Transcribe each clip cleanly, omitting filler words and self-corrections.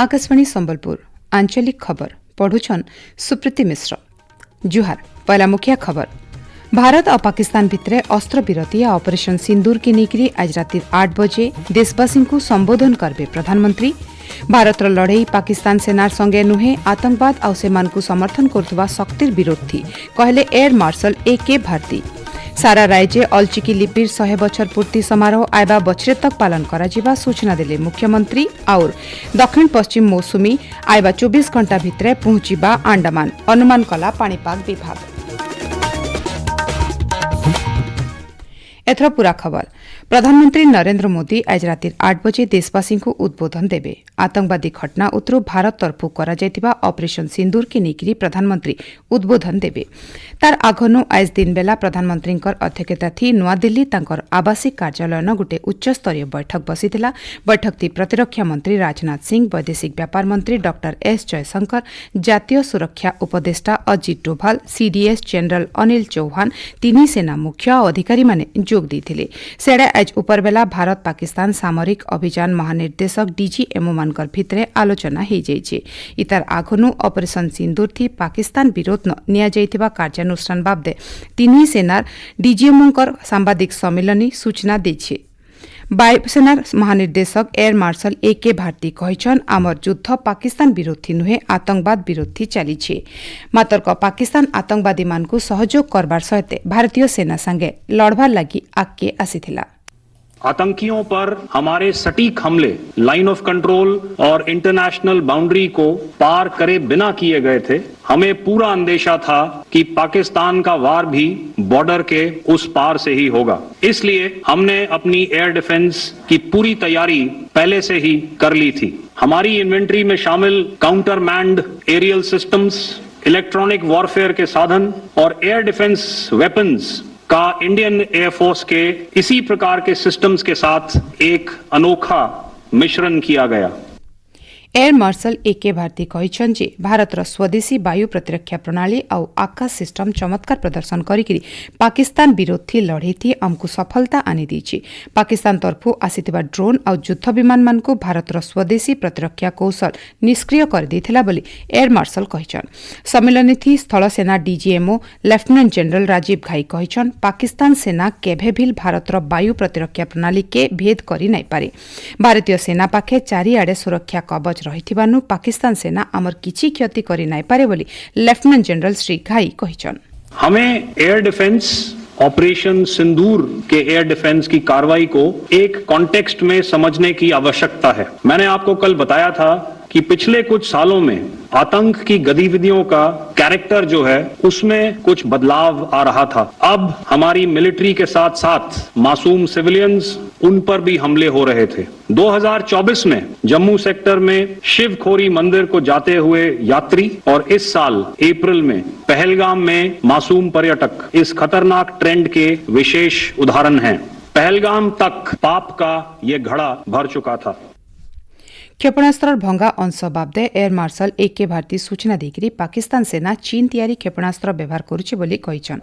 आकाशवाणी संबलपुर आंचलिक खबर पढ़ुछन सुप्रीति मिश्र। जुहार पहला मुख्य खबर। भारत और पाकिस्तान भितरे अस्त्र विरति या ऑपरेशन सिंदूर के नेकरी आज राति 8 बजे देशवासी को संबोधन करबे प्रधानमंत्री। भारतर लड़ई पाकिस्तान सेनार संगे नुहे आतंकवाद और सेमानकु समर्थन करथुवा शक्तिर विरोध थी कहले एयर मार्शल ए.के. भारती। सारा राज्य अलचिकी लिपिर 100 बछर पूर्ति समारोह आयबा बछरे तक पालन करा सूचना देले मुख्यमंत्री। और दक्षिण पश्चिम मौसुमी आयबा 24 घंटा भितरे पहुंचीबा अंडमान अनुमान कला पाणीपाग विभाग। एथर पूरा खबर। प्रधानमंत्री नरेंद्र मोदी आज राति 8 बजे देशवासी को उद्बोधन देबे। आतंकवादी घटना उतरु भारत तरफु करा जायतिबा ऑपरेशन सिंदूर के नेकरी प्रधानमंत्री उद्बोधन देबे। तार आगनु आज दिन बेला प्रधानमंत्री अध्यक्षता थी नुआदिल्ली तांकर आवासिक कार्यालय न गुटे उच्च स्तरीय बैठक बसिथिला। बैठक थी प्रतिरक्षा मंत्री राजनाथ सिंह, वैदेशिक व्यापार मंत्री डॉक्टर एस जयशंकर, जातीय सुरक्षा उपदेष्टा अजित डोभाल, सीडीएस जनरल अनिल चौहान, तीन सेना मुख्य और अधिकारी माने जोग देथिले। सेडे आज उपरबेला भारत पाकिस्तान सामरिक अभियान महानिर्देशक डीजीएमओ मानकर भितरे आलोचना हो जाइछे। इतार आगनु ऑपरेशन सिंदूर थी पाकिस्तान विरोध न निया जाइथिबा कार्यानुष्ठान बाबदे तीन सेनार डीजीएमओकर सांबादिक सम्मेलन सूचना देछे। वायुसेनार महानिर्देशक एयर मार्शल ए.के. भारती कहिछन आमर युद्ध पाकिस्तान विरोधी नुहे आतंकवाद विरोधी चलीछे। मात्र पाकिस्तान आतंकवादी मानकु सहयोग करबार सहित भारतीय सेना संगे लड़बार लागि आगे आसीथिला। आतंकियों पर हमारे सटीक हमले लाइन ऑफ कंट्रोल और इंटरनेशनल बाउंड्री को पार करे बिना किए गए थे। हमें पूरा अंदेशा था कि पाकिस्तान का वार भी बॉर्डर के उस पार से ही होगा। इसलिए हमने अपनी एयर डिफेंस की पूरी तैयारी पहले से ही कर ली थी। हमारी इन्वेंट्री में शामिल counter manned aerial systems, electronic warfare के साधन और एयर डिफेंस वेपन्स का इंडियन एयरफोर्स के इसी प्रकार के सिस्टम्स के साथ एक अनोखा मिश्रण किया गया। Air marshal A K. भारती कहिछन जे भारतर स्वदेशी वायु प्रतिरक्षा प्रणाली और आकाश सिस्टम चमत्कार प्रदर्शन करिकरी पाकिस्तान विरोधी लड़ई थी आमको सफलता आनी दीची। पाकिस्तान तरफु आसीथिबा ड्रोन और युद्ध विमान मानकु भारतर स्वदेशी प्रतिरक्षा कौशल निष्क्रिय कर देथिला बोली एयर मार्शल कहिछन। सम्मेलन थी स्थल सेना डीजीएमओ लेफ्टिनेंट जनरल राजीव घाई कहिछन पाकिस्तान सेना केभे भी भारतर वायु प्रतिरक्षा प्रणाली के भेद करि नाइ पारे। भारतीय सेना पाखे चारिआडे सुरक्षा कवच रहिथिबानु पाकिस्तान सेना आमर किछि क्षति करि नाइ पारे बोली लेफ्टिनेंट जनरल श्री घाई कहिछन। हमें एयर डिफेंस ऑपरेशन सिंदूर के एयर डिफेंस की कार्रवाई को एक कॉन्टेक्स्ट में समझने की आवश्यकता है। मैंने आपको कल बताया था कि पिछले कुछ सालों में आतंक की गतिविधियों का कैरेक्टर जो है उसमें कुछ बदलाव आ रहा था। अब हमारी मिलिट्री के साथ साथ मासूम सिविलियंस उन पर भी हमले हो रहे थे। 2024 में जम्मू सेक्टर में शिवखोरी मंदिर को जाते हुए यात्री और इस साल अप्रैल में पहलगाम में मासूम पर्यटक इस खतरनाक ट्रेंड के विशेष उदाहरण हैं। पहलगाम तक पाप का ये घड़ा भर चुका था। क्षेपणास्त्र भंगा अंश बाबदे एयर मार्शल ए.के. भारती सूचना देकरी पाकिस्तान सेना चीन तैयारी क्षेपणास्त्र व्यवहार करुछि बोली कहिछन।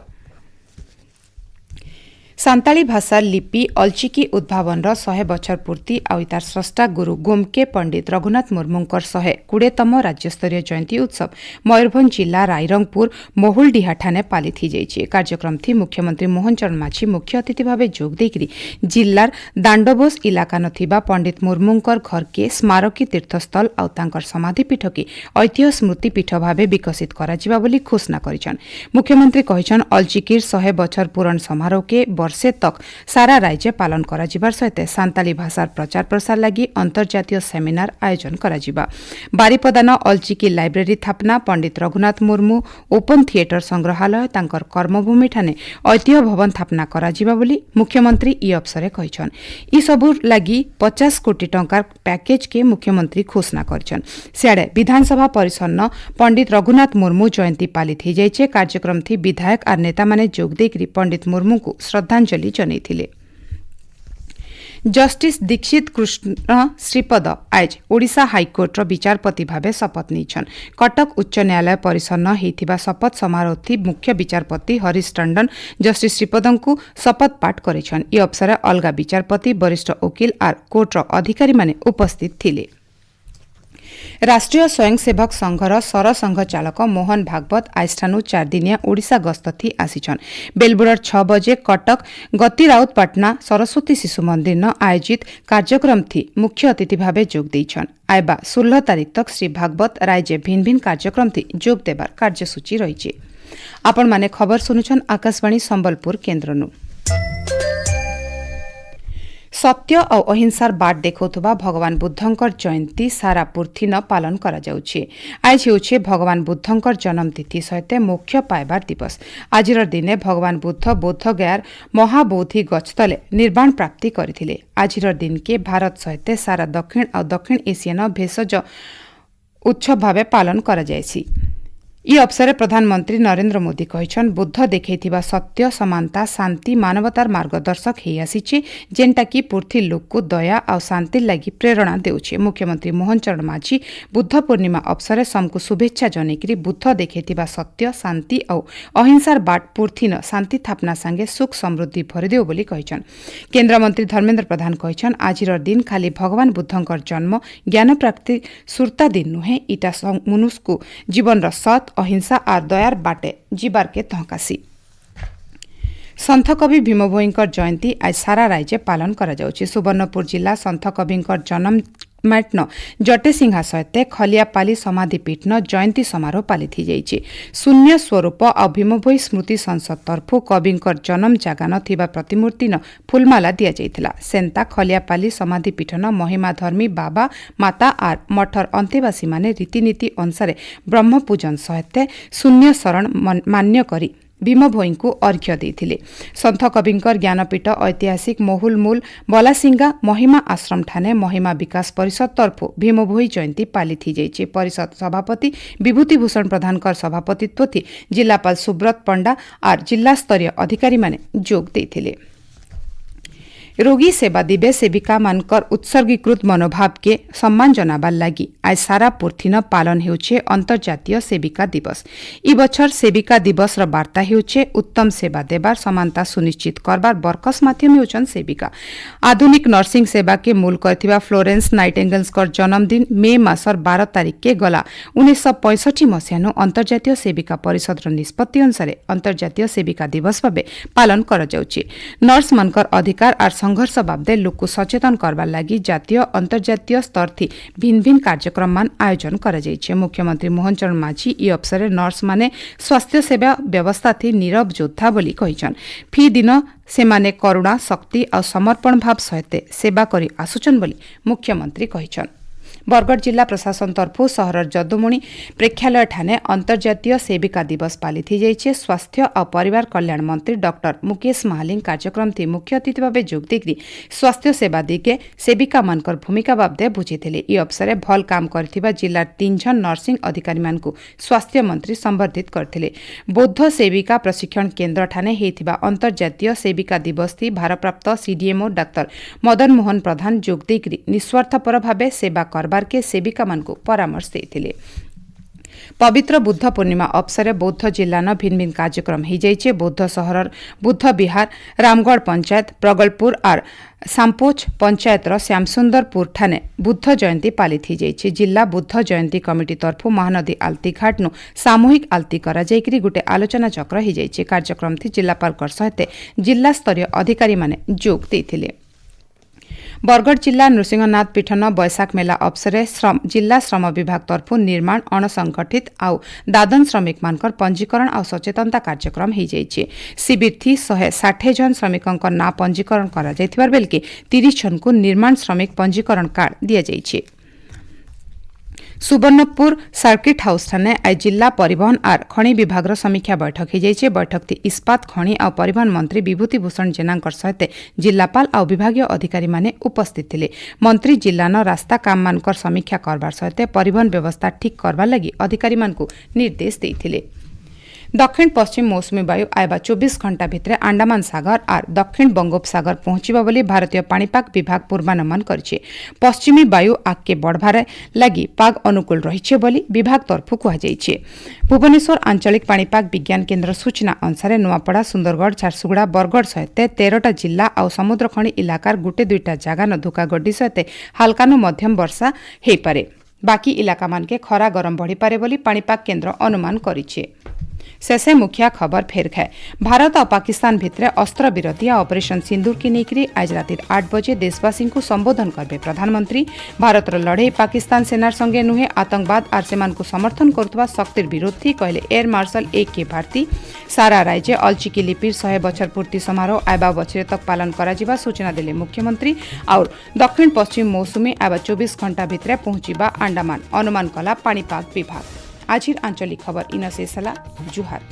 सांताली भाषा लिपि अलचिकी उद्भावन 100 बछर पूर्ति आउ तार स्रष्टा गुरु गोमके पंडित रघुनाथ मुर्मुंकर 120तम राज्यस्तरीय जयंती उत्सव मयूरभंज जिला रायरंगपुर महुलडीहा ठाने पालित हो जाइए। कार्यक्रम थी मुख्यमंत्री मोहन चरण माझी मुख्य अतिथि भाव जोग देकरी जिलार दांडबोस इलाका नथिबा पंडित मुर्मुंकर घर के स्मारकी तीर्थस्थल आउ तांकर समाधिपीठ के ऐतिह्य स्मृतिपीठ भाव विकसित करा बोली घोषणा करिछन। मुख्यमंत्री कहिछन अलचिकीर 100 बछर पूरण समारोह के वर्षे तक सारा राज्य पालन करा जिबार सहित सांताली भाषार प्रचार प्रसार लगी अंतर्जातीय सेमिनार आयोजन करा जिबा। बारिपदान Ol Chiki library थापना, Pandit Raghunath Murmu open theatre संग्रहालय तांकर कर्मभूमि ठाने ऐतिह्य भवन थापना करा जिबा बोली मुख्यमंत्री ई अवसरे कहिछन। ई सबु लगी 50 कोटी टंकार पैकेज के मुख्यमंत्री घोषणा करिछन। सियाडे विधानसभा परिसर न पंडित रघुनाथ मुर्मू जयंती पालित हो जाइए। कार्यक्रम थी विधायक और नेता माने जोग देकरी पंडित मुर्मू को श्रद्धांजलि जनैथिले। जस्टिस दीक्षित कृष्ण श्रीपद आज ओडिशा हाईकोर्टर विचारपति भावे शपथ नेछन। कटक उच्च न्यायालय परिसर न हेतिबा शपथ समारोह थी मुख्य विचारपति हरीश टंडन जस्टिस श्रीपदंकु शपथ पाठ करेछन। ई अवसर अलगा विचारपति वरिष्ठ वकील आर कोर्टर अधिकारी माने उपस्थित थिले। राष्ट्रीय स्वयंसेवक संघर सरसंघ चालक मोहन भागवत आजठानु 4 दिनिया ओडिशा गस्त थी आसिछन्। बेलबुडर 6 बजे कटक गति राउत पाटना सरस्वती शिशु मंदिर न आयोजित कार्यक्रम थी मुख्य अतिथि भावे जोग दैछन्। आइबा 16 तारिख तक श्री भागवत राज्य भिन्न भिन्न कार्यक्रम थी जोग देबार कार्यसूची रहिछे। आपण माने खबर सुनुछन् आकाशवाणी संबलपुर केन्द्रनु। सत्य और अहिंसार बाट देखौथुबा भगवान बुद्धंकर जयंती सारा पृथ्वी पालन करा जाउछे। आज हेउछे भगवान बुद्धंकर जन्मतिथि सहित मोक्ष पाइबार दिवस। आजिर दिने भगवान बुद्ध बोधगयार महाबोधि गछतले निर्वाण प्राप्ति करथिले। आजिर दिन के भारत सहित सारा दक्षिण और दक्षिण एशियन भेषज उत्सव भावे पालन करा जायछि। ई अवसर प्रधानमंत्री नरेंद्र मोदी कहिछन् बुद्ध देखैथिबा सत्य समानता शांति मानवतार मार्गदर्शक हेइ आसिछे जेनटा कि पृथ्वी लोकको दया और शांति लागि प्रेरणा देउछे। मुख्यमंत्री मोहन चरण माझी बुद्ध पूर्णिमा अवसर समको शुभेच्छा जनेकरी बुद्ध देखैथिबा सत्य शांति और अहिंसार बाट पृथ्वी न शांति थापना संगे सुख समृद्धि भरिदेउ बोली कहिछन्। केन्द्र मंत्री धर्मेन्द्र प्रधान कहिछन् आजिर दिन खाली भगवान बुद्धंकर जन्म ज्ञान प्राप्ति सुर्ता दिन नुहे इटा मनुष्यको जीवन र सत अहिंसा आर दयार बाटे जीवार के तहकासी। संत कवि भीमभोईंकर जयंती आज सारा राज्य पालन करा जाउछि। सुवर्णपुर जिला संत कविंकर जन्म माट्न जटेसिंहा सहित खलियापाली समाधिपीठ न जयंती समारोह पालिथि जाइछि। शून्य स्वरूप और भीमभोई स्मृति संसद तरफु कविंकर जन्म जागा नथिबा प्रतिमूर्ति न फूलमाला दिया जाइथिला। सेन्ता खलियापाली समाधिपीठ न महिमाधर्मी बाबा माता आर मठर अंतेवासी माने रीतिनीति अनुसार ब्रह्म पूजन सहित शून्य शरण मान्य करी भीमभोई को अर्घ्य देथिले। संत कविंकर ज्ञानपीठ ऐतिहासिक मोहुलमूल बलासिंगा महिमा आश्रम ठाने महिमा विकास परिषद तरफु भीमभोई जयंती पालिथि जाइछि। परिषद सभापति विभूतिभूषण प्रधानकर सभापतित्व थी जिलापाल सुब्रत पंडा और जिला स्तरीय अधिकारी माने जोग देथिले। रोगी सेवा दिवस सेविका मानकर उत्सर्गीकृत मनोभाव के सम्मान जनाबार लागि आज सारा पृथ्वी न पालन हेउछे अंतर्जातीय सेविका दिवस। ई बछर सेविका दिवस र वार्ता हेउछे उत्तम सेवा देबार समानता सुनिश्चित करबार बरकस माध्यम हेउछन् सेविका। आधुनिक नर्सिंग सेवा के मूल करथिबा फ्लोरेंस नाइटेंगेल्सकर जन्मदिन मे मासर 12 तारिख के गला 1965 मसियानु अंतर्जातीय सेविका परिषद र निष्पत्ति अनुसार अंतर्जातीय सेविका दिवस भावे पालन करा जाउछे। नर्स मानकर अधिकार आर संघर्ष बाबदे लोक सचेतन करबार लागि जातीय अंतर्जातीय स्तर थी भिन्न भिन्न कार्यक्रम मान आयोजन करा जाइछे। मुख्यमंत्री मोहन चरण माझी ई अवसर नर्स माने स्वास्थ्य सेवा व्यवस्था थी नीरव योद्धा बोली कहिछन्। फी दिन सेमाने करुणा शक्ति और समर्पण भाव सहित सेवा करी आसुछन् बोली मुख्यमंत्री कहिछन्। बरगढ़ जिला प्रशासन तरफु सहर जदुमुणी प्रेक्षालय ठाने अंतर्जातीय सेविका दिवस पालिथि जाइछे। स्वास्थ्य और परिवार कल्याण मंत्री डॉक्टर मुकेश महालिंग कार्यक्रम थी मुख्य अतिथि भावे जोग देकरी स्वास्थ्य सेवा दिगे सेविका मानकर भूमिका बाबदे बुझिथिले। ई अवसर भल काम करथिबा जिला 3 जन नर्सिंग अधिकारी मानकु स्वास्थ्य मंत्री संबर्धित करथिले। बौद्ध सेविका प्रशिक्षण केन्द्र ठाने हेथिबा अंतर्जातीय सेविका दिवस थी भारप्राप्त सीडीएमओ डाक्टर मदन मोहन प्रधान जोग देकरी निस्वार्थपर भावे सेवा करबार के सेविका मानकु परामर्श देथिले। पवित्र बुद्ध पूर्णिमा अवसर बौद्ध जिल्ला न भिन्न भिन्न कार्यक्रम हो जाइछे। बौद्ध शहर बुद्ध विहार रामगढ़ पंचायत प्रगलपुर और साम्पोच पंचायत र श्यामसुंदरपुर ठाने बुद्ध जयंती पालिथि जाइछे। जिल्ला बुद्ध जयंती कमिटी तरफु महानदी आलती घाट नु सामूहिक आलती करा जाइकरी गुटे आलोचना चक्र हो जाइछे। कार्यक्रम थी जिल्लापाल सहित जिल्ला स्तरीय अधिकारी माने जोग देथिले। बरगढ़ जिला नृसिंहनाथ पीठ न बैशाख मेला अवसर जिला श्रम विभाग तरफु निर्माण अणसंगठित आउ दादन श्रमिक मानकर पंजीकरण और सचेतनता कार्यक्रम हो जाइछे। शिविर थी 160 जन श्रमिकंकर ना पंजीकरण करा जाइथिबार बेलके 30 जन को निर्माण श्रमिक पंजीकरण कार्ड दिया जाइछे। सुवर्णपुर सर्किट हाउस ठाने आज जिला परिवहन और खनि विभाग समीक्षा बैठक हो जाइछे। बैठक थी इस्पात खनि और परिवहन मंत्री विभूतिभूषण जेनांकर सहित जिलापाल और विभागीय अधिकारी माने उपस्थित थिले। मंत्री जिला न रास्ता काम मानकर समीक्षा करबार सहित परिवहन व्यवस्था ठीक करबार लागि अधिकारी मानकु निर्देश देइथिले। दक्षिण पश्चिम मौसुमी वायु आएबा 24 घंटा भितर अंडमान सागर और दक्षिण बंगोपसागर पहुंचबा बोली भारतीय पाणीपाग विभाग पूर्वानुमान करिछे। पश्चिमी वायु आगके बढ़बार लागि पाग अनुकूल रहिछे बोली विभाग तरफु कुहाଯାଇछे। भुवनेश्वर आंचलिक पाणीपाग विज्ञान केन्द्र सूचना अनुसार नुआपड़ा सुंदरगढ़ झारसुगुड़ा बरगढ़ सहित 13टा जिल्ला और समुद्रखणी इलाकार गुटे दुईटा जगह न धुकागड्डी सहित हालकानु मध्यम वर्षा हेपारे। बाकी इलाका मानके खरा गरम बढ़ी पारे बोली पाणीपाग केन्द्र अनुमान करिछे। शेषे मुखिया खबर फेर खाए। भारत और पाकिस्तान भितरे अस्त्र विरति ऑपरेशन सिंदूर की नेकरी आज राति 8 बजे देशवासी को संबोधन करबे प्रधानमंत्री। भारतर लड़े पाकिस्तान सेनार संगे नुहे आतंकवाद और सेमान को समर्थन करुवा शक्तिर विरोधी कहले एयर मार्शल AK भारती। सारा राज्य अलचिकी लिपिर 100 बछर पूर्ति समारोह आयबा बछरे तक पालन करा सूचना देले मुख्यमंत्री। और दक्षिण पश्चिम मौसुमी आयबा 24 घंटा भितरे पहुंचीबा अंडमान अनुमान कला पाणीपाग विभाग। आजिर आंचलिक खबर इन शेषला जुहार।